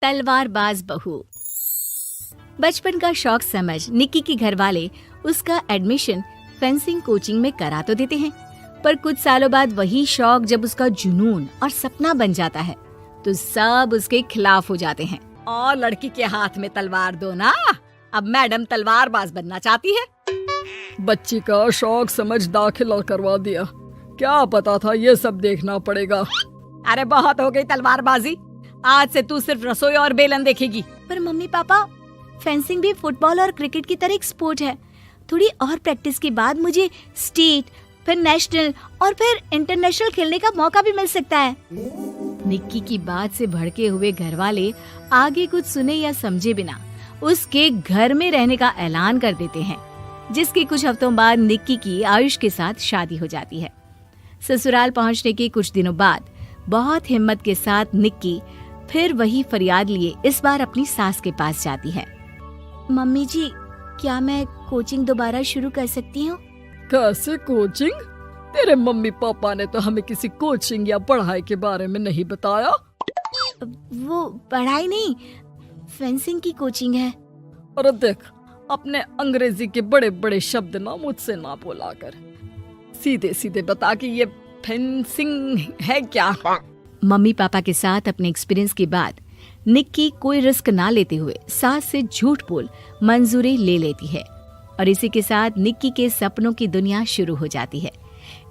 तलवारबाज बहू। बचपन का शौक समझ निक्की के घर वाले उसका एडमिशन फेंसिंग कोचिंग में करा तो देते हैं, पर कुछ सालों बाद वही शौक जब उसका जुनून और सपना बन जाता है तो सब उसके खिलाफ हो जाते हैं। और लड़की के हाथ में तलवार दो ना, अब मैडम तलवारबाज बनना चाहती है। बच्ची का शौक समझ दाखिला करवा दिया, क्या पता था ये सब देखना पड़ेगा। अरे बहुत हो गई तलवारबाजी, आज से तू सिर्फ रसोई और बेलन देखेगी। पर मम्मी पापा, फेंसिंग भी फुटबॉल और क्रिकेट की तरह एक स्पोर्ट है। थोड़ी और प्रैक्टिस के बाद मुझे स्टेट, फिर नेशनल और फिर इंटरनेशनल खेलने का मौका भी मिल सकता है। निक्की की बात से भड़के हुए घर वाले आगे कुछ सुने या समझे बिना उसके घर में रहने का ऐलान कर देते हैं, जिसके कुछ हफ्तों बाद निक्की की आयुष के साथ शादी हो जाती है। ससुराल पहुंचने के कुछ दिनों बाद बहुत हिम्मत के साथ निक्की फिर वही फरियाद लिए इस बार अपनी सास के पास जाती है। मम्मी जी, क्या मैं कोचिंग दोबारा शुरू कर सकती हूँ? कैसे कोचिंग? तेरे मम्मी पापा ने तो हमें किसी कोचिंग या पढ़ाई के बारे में नहीं बताया। वो पढ़ाई नहीं, फेंसिंग की कोचिंग है। और देख, अपने अंग्रेजी के बड़े बड़े शब्द ना मुझसे ना बोला कर, सीधे सीधे बता कि ये फेंसिंग है क्या। मम्मी पापा के साथ अपने एक्सपीरियंस के बाद निक्की कोई रिस्क ना लेते हुए सास से झूठ बोल मंजूरी ले लेती है, और इसी के साथ निक्की के सपनों की दुनिया शुरू हो जाती है,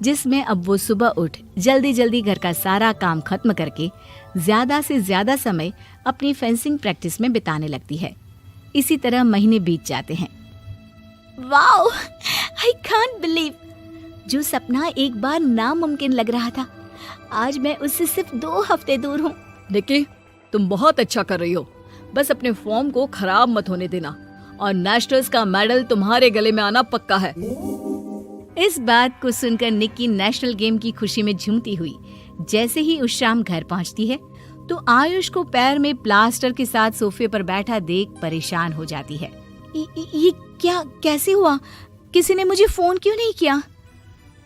जिसमें अब वो सुबह उठ जल्दी जल्दी घर का सारा काम खत्म करके ज्यादा से ज्यादा समय अपनी फेंसिंग प्रैक्टिस में बिताने लगती है। इसी तरह महीने बीत जाते हैं। वाओ, आई कांट बिलीव, जो सपना एक बार नामुमकिन लग रहा था, आज मैं उससे सिर्फ 2 हफ्ते दूर हूँ। निक्की, तुम बहुत अच्छा कर रही हो, बस अपने फॉर्म को खराब मत होने देना, और नेशनल्स का मेडल तुम्हारे गले में आना पक्का है। इस बात को सुनकर निक्की नेशनल गेम की खुशी में झूमती हुई जैसे ही उस शाम घर पहुंचती है तो आयुष को पैर में प्लास्टर के साथ सोफे पर बैठा देख परेशान हो जाती है। ये क्या, कैसे हुआ? किसी ने मुझे फोन क्यों नहीं किया?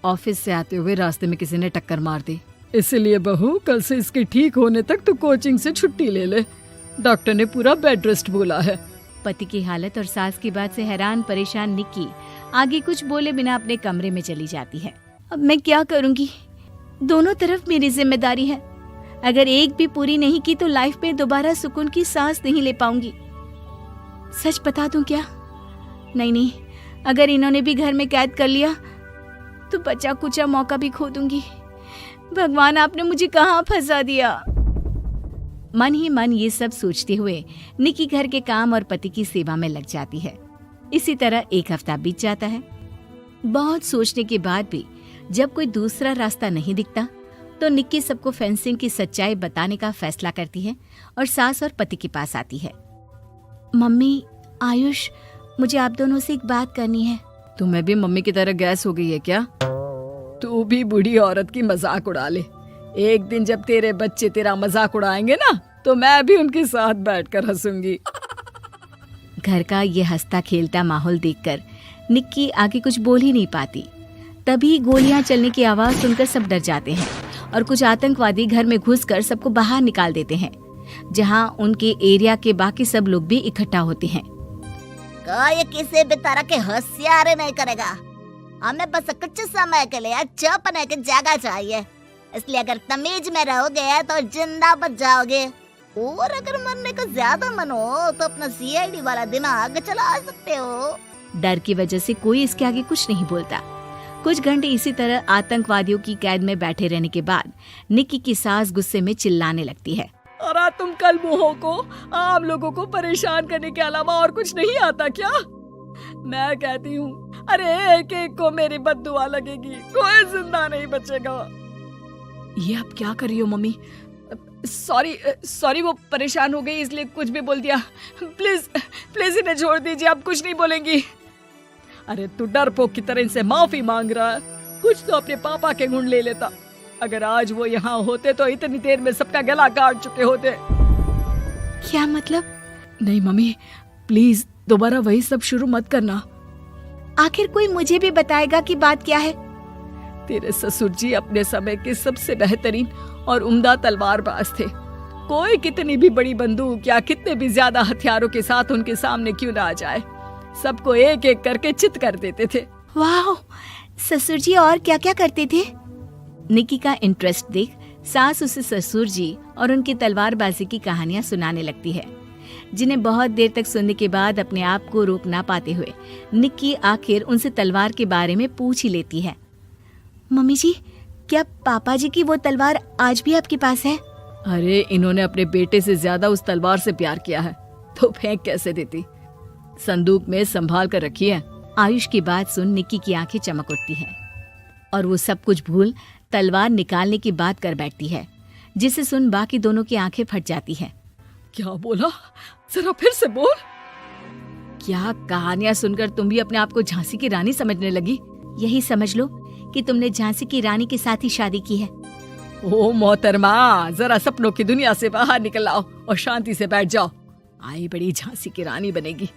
ऑफिस से आते हुए रास्ते में किसी ने टक्कर मार दी, इसलिए बहू कल से इसके ठीक होने तक तो कोचिंग से छुट्टी ले ले, डॉक्टर ने पूरा बेड रेस्ट बोला है। पति की हालत और सास की बात से हैरान परेशान निक्की आगे कुछ बोले बिना अपने कमरे में चली जाती है। अब मैं क्या करूंगी? दोनों तरफ मेरी जिम्मेदारी है, अगर एक भी पूरी नहीं की तो लाइफ में दोबारा सुकून की सांस नहीं ले पाऊंगी। सच बता दूं क्या? नहीं, अगर इन्होंने भी घर में कैद कर लिया तो बचा कुचा मौका भी खो दूंगी। भगवान, आपने मुझे कहाँ फंसा दिया। मन ही मन ये सब सोचते हुए निक्की घर के काम और पति की सेवा में लग जाती है। इसी तरह 1 हफ्ता बीत जाता है। बहुत सोचने के बाद भी जब कोई दूसरा रास्ता नहीं दिखता तो निक्की सबको फेंसिंग की सच्चाई बताने का फैसला करती है और सास और पति के पास आती है। मम्मी, आयुष, मुझे आप दोनों से एक बात करनी है। तुम्हें भी मम्मी की तरह गैस हो गई है क्या? तू भी बूढ़ी औरत की मजाक उड़ा ले। एक दिन जब तेरे बच्चे तेरा मजाक उड़ाएंगे ना तो मैं भी उनके साथ बैठकर हंसूंगी। घर का ये हंसता खेलता माहौल देखकर निक्की आगे कुछ बोल ही नहीं पाती। तभी गोलियां चलने की आवाज सुनकर सब डर जाते हैं और कुछ आतंकवादी घर में घुसकर सबको बाहर निकाल देते हैं, जहां उनके एरिया के बाकी सब लोग भी इकट्ठा होते हैं। कोई किसी भी तरह के होशियारी नहीं करेगा, हमें बस कुछ समय के लिए चुप रहने की जगह चाहिए, इसलिए अगर तमीज में रहोगे तो जिंदा बच जाओगे, और अगर मरने का ज्यादा मन हो तो अपना सीआईडी वाला दिमाग चला सकते हो। डर की वजह से कोई इसके आगे कुछ नहीं बोलता। कुछ घंटे इसी तरह आतंकवादियों की कैद में बैठे रहने के बाद निक्की की सास गुस्से में चिल्लाने लगती है। अरे तुम कल मुँहों को आम लोगों को परेशान करने के अलावा और कुछ नहीं आता क्या? मैं कहती हूँ, अरे एक एक को मेरी बद्दुआ लगेगी, कोई जिंदा नहीं बचेगा। ये अब क्या कर रही हो मम्मी? सॉरी, वो परेशान हो गई इसलिए कुछ भी बोल दिया। प्लीज इन्हें छोड़ दीजिए, आप कुछ नहीं बोलेंगी। अरे तू डरपोक की तरह इनसे माफी मांग रहा है, कुछ तो अपने पापा के गुण ले लेता। अगर आज वो यहाँ होते तो इतनी देर में सबका गला काट चुके होते। क्या मतलब? नहीं मम्मी, प्लीज दोबारा वही सब शुरू मत करना। आखिर कोई मुझे भी बताएगा कि बात क्या है। तेरे ससुर जी अपने समय के सबसे बेहतरीन और उम्दा तलवारबाज थे। कोई कितनी भी बड़ी बंदूक या कितने भी ज्यादा हथियारों के साथ उनके सामने क्यों ना आ जाए, सबको एक एक करके चित कर देते थे। वाह, ससुर जी और क्या क्या करते थे? निक्की का इंटरेस्ट देख सास उसे ससुर जी और उनकी तलवारबाजी की कहानियां सुनाने लगती है, जिन्हें बहुत देर तक सुनने के बाद अपने आप को रोक ना पाते हुए निक्की आखिर उनसे तलवार के बारे में पूछ ही लेती है। मम्मी जी, क्या पापा जी की वो तलवार आज भी आपके पास है? अरे इन्होंने अपने बेटे से ज्यादा उस तलवार से प्यार किया है तो फेंक कैसे देती, संदूक में संभाल कर रखी है। आयुष की बात सुन निक्की की आंखें चमक उठती हैं और वो सब कुछ भूल तलवार निकालने की बात कर बैठती है, जिसे सुन बाकी दोनों की आंखें फट जाती हैं। क्या बोला, जरा फिर से बोल। क्या कहानियां सुनकर तुम भी अपने आप को झांसी की रानी समझने लगी? यही समझ लो कि तुमने झांसी की रानी के साथ ही शादी की है। ओ मोहतरमा, जरा सपनों की दुनिया से बाहर निकल आओ और शांति से बैठ जाओ। आई बड़ी झांसी की रानी बनेगी।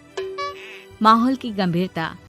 माहौल की गंभीरता